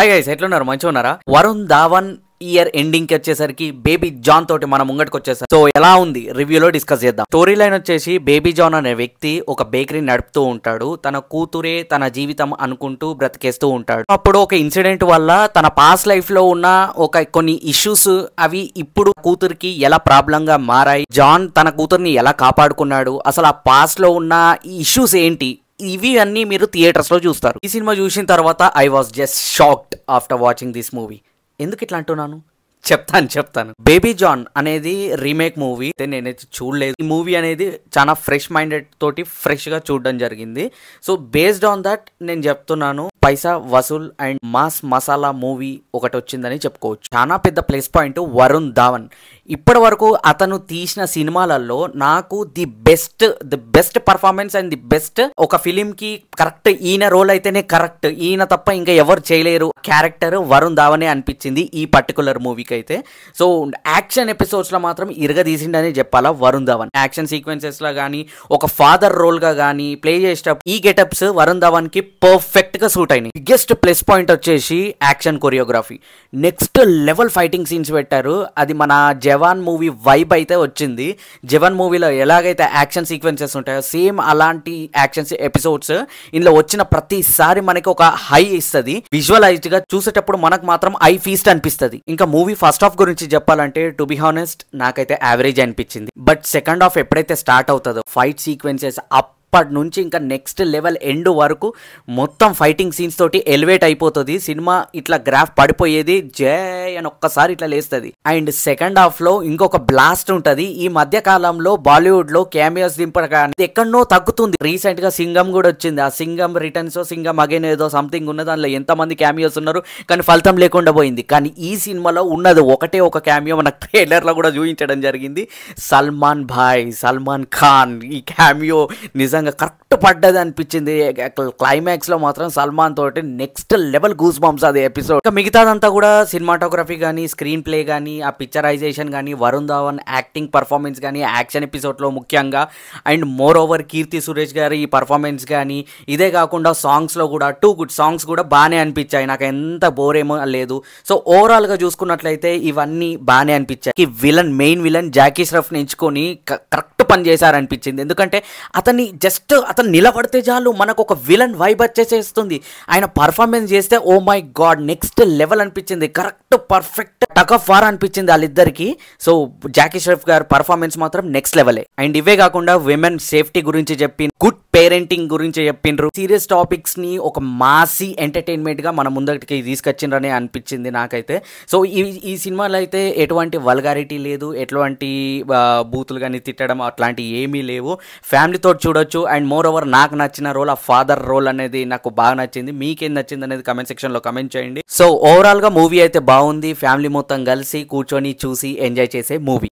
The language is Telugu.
హాయ్ గైస్, ఎట్లున్నారు? మంచిగా ఉన్నారా? వరుణ్ ధావన్ ఇయర్ ఎండింగ్ కి వచ్చేసరికి బేబీ జాన్ తోటి మనం ముంగటికి వచ్చేసారు. సో ఎలా ఉంది రివ్యూలో డిస్కస్ చేద్దాం. స్టోరీ లైన్ వచ్చేసి బేబీ జాన్ అనే వ్యక్తి ఒక బేకరీ నడుపుతూ ఉంటాడు. తన కూతురే తన జీవితం అనుకుంటూ బ్రతికేస్తూ ఉంటాడు. అప్పుడు ఒక ఇన్సిడెంట్ వల్ల తన పాస్ట్ లైఫ్ లో ఉన్న కొన్ని ఇష్యూస్ అవి ఇప్పుడు కూతురికి ఎలా ప్రాబ్లం గా మారాయి, జాన్ తన కూతుర్ని ఎలా కాపాడుకున్నాడు, అసలు ఆ పాస్ట్ లో ఉన్న ఇష్యూస్ ఏంటి, ఇవి అన్ని మీరు థియేటర్స్ లో చూస్తారు. ఈ సినిమా చూసిన తర్వాత I was just shocked after watching this movie. ఎందుకు ఇట్లా అంటున్నాను చెప్తాను. బేబీ జాన్ అనేది రీమేక్ మూవీ, నేనైతే చూడలేదు. ఈ మూవీ అనేది చాలా ఫ్రెష్ మైండెడ్ తోటి ఫ్రెష్ గా చూడడం జరిగింది. సో బేస్డ్ ఆన్ దట్ నేను చెప్తున్నాను, పైసా Vasool and mass masala movie ఒకటి వచ్చిందని చెప్పుకోవచ్చు. చాలా పెద్ద ప్లస్ పాయింట్ వరుణ్ ధావన్. ఇప్పటి వరకు అతను తీసిన సినిమాలలో నాకు the best performance and the best, ఒక ఫిలిం కి కరెక్ట్ ఈయన రోల్ అయితేనే కరెక్ట్, ఈయన తప్ప ఇంకా ఎవరు చేయలేరు క్యారెక్టర్ వరుణ్ ధావనే అనిపించింది ఈ పర్టికులర్ మూవీకి అయితే. సో యాక్షన్ ఎపిసోడ్స్ లో మాత్రం ఇరగదీసిండని చెప్పాలా వరుణ్ ధావన్. యాక్షన్ సీక్వెన్సెస్ లో కానీ ఒక ఫాదర్ రోల్ గా కానీ ప్లే చేసేటప్పుడు ఈ గెటప్స్ వరుణ్ ధావన్ కి పర్ఫెక్ట్ గా సూట్ అయినాయి. బిగ్గెస్ట్ ప్లస్ పాయింట్ వచ్చేసి action choreography. Next level fighting scenes పెట్టారు. అది మన జవాన్ మూవీ వైబ్ అయితే వచ్చింది. జవాన్ మూవీలో ఎలాగైతే యాక్షన్ సీక్వెన్సెస్ ఉంటాయో సేమ్ అలాంటి యాక్షన్ ఎపిసోడ్స్ ఇందులో వచ్చిన ప్రతిసారి మనకి ఒక హై ఇస్తుంది. విజువలైజ్డ్ గా చూసేటప్పుడు మనకు మాత్రం ఐ ఫీస్ట్ అనిపిస్తుంది. ఇంకా మూవీ ఫస్ట్ హాఫ్ గురించి చెప్పాలంటే టు బి హానెస్ట్ నాకైతే యావరేజ్ అనిపించింది. బట్ సెకండ్ హాఫ్ ఎప్పుడైతే స్టార్ట్ అవుతుందో ఫైట్ సీక్వెన్సెస్ అప్పటి నుంచి ఇంకా నెక్స్ట్ లెవెల్ ఎండ్ వరకు మొత్తం ఫైటింగ్ సీన్స్ తోటి ఎలివేట్ అయిపోతుంది. సినిమా ఇట్లా గ్రాఫ్ పడిపోయేది జై అని ఒక్కసారి ఇట్లా లేస్తుంది. అండ్ సెకండ్ హాఫ్ లో ఇంకొక బ్లాస్ట్ ఉంటది. ఈ మధ్య కాలంలో బాలీవుడ్ లో క్యామియోస్ దింపడానికి ఎక్కడనో తగ్గుతుంది. రీసెంట్ గా సింగం కూడా వచ్చింది. ఆ సింగం రిటర్న్స్ సింగం అగైన్ ఏదో సంథింగ్ ఉన్నది. దానిలో ఎంతమంది క్యామియోస్ ఉన్నారు కానీ ఫలితం లేకుండా పోయింది. కానీ ఈ సినిమాలో ఉన్నది ఒకటే ఒక క్యామియో, మనకు ట్రైలర్ లో కూడా చూపించడం జరిగింది. సల్మాన్ ఖాన్ ఈ క్యామియో నిజంగా కరెక్ట్ పడ్డది అనిపించింది. క్లైమాక్స్ లో మాత్రం సల్మాన్ తోటి నెక్స్ట్ లెవెల్ గూస్ బంప్స్ అది ఎపిసోడ్. మిగతాదంతా కూడా సినిమాటోగ్రఫీ కానీ స్క్రీన్ ప్లే కానీ ఆ పిక్చరైజేషన్ కానీ వరుణ్ ధావన్ యాక్టింగ్ పర్ఫార్మెన్స్ కానీ యాక్షన్ ఎపిసోడ్ లో ముఖ్యంగా and more over Keerthy Suresh గారి ఈ పర్ఫార్మెన్స్ కానీ, ఇదే కాకుండా సాంగ్స్ లో కూడా టూ గుడ్ సాంగ్స్ కూడా బాగానే అనిపించాయి. నాకు ఎంత బోర్ ఏమో లేదు. సో ఓవరాల్ గా చూసుకున్నట్లయితే ఇవన్నీ బాగానే అనిపించాయి. ఈ మెయిన్ విలన్ జాకీ ష్రాఫ్ ని ఎంచుకొని కరెక్ట్ పని చేశారనిపించింది. ఎందుకంటే అతను నిలబడితే చాలు మనకు ఒక విలన్ వైబ్ వచ్చేసేస్తుంది. ఆయన పర్ఫార్మెన్స్ చేస్తే oh my god next level అనిపించింది. Correct perfect tug of war అనిపించింది వాళ్ళిద్దరికి. సో జాకీ ష్రాఫ్ గారి పర్ఫార్మెన్స్ మాత్రం నెక్స్ట్ లెవెలే. అండ్ ఇవే కాకుండా విమెన్ సేఫ్టీ గురించి చెప్పి, గుడ్ పేరెంటింగ్ గురించి చెప్పిండ్రు. సీరియస్ టాపిక్స్ ని ఒక మాసీ ఎంటర్టైన్మెంట్ గా మన ముందటికి తీసుకొచ్చిండ్రని అనిపించింది నాకైతే. సో ఈ సినిమాలో అయితే ఎటువంటి వల్గారిటీ లేదు, ఎటువంటి బూతులు కానీ తిట్టడం అట్లాంటివి ఏమీ లేవు. ఫ్యామిలీతో చూడొచ్చు. అండ్ మోర్ ఓవర్ నాకు నచ్చిన రోల్ ఆ ఫాదర్ రోల్ అనేది నాకు బాగా నచ్చింది. మీకేం నచ్చింది అనేది కమెంట్ సెక్షన్ లో కమెంట్ చేయండి. సో ఓవరాల్ గా మూవీ అయితే బాగుంది. ఫ్యామిలీ మొత్తం కలిసి కూర్చొని చూసి ఎంజాయ్ చేసే మూవీ.